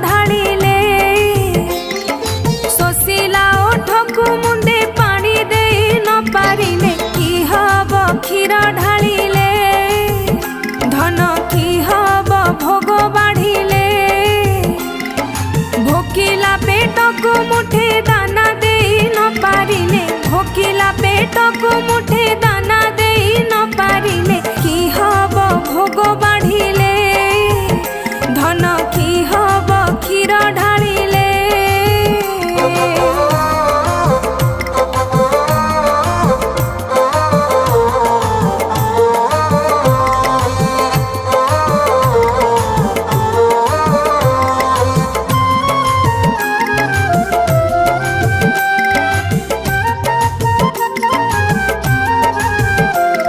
ढालिले शोषिला ओठकु मुंदे पानी दे न पारिले की हब क्षीर ढालिले धन की हब भोग बाढ़िले भोकिला पेटकु मुठे दाना दे न पारिले भोकिला पेटकु मुठे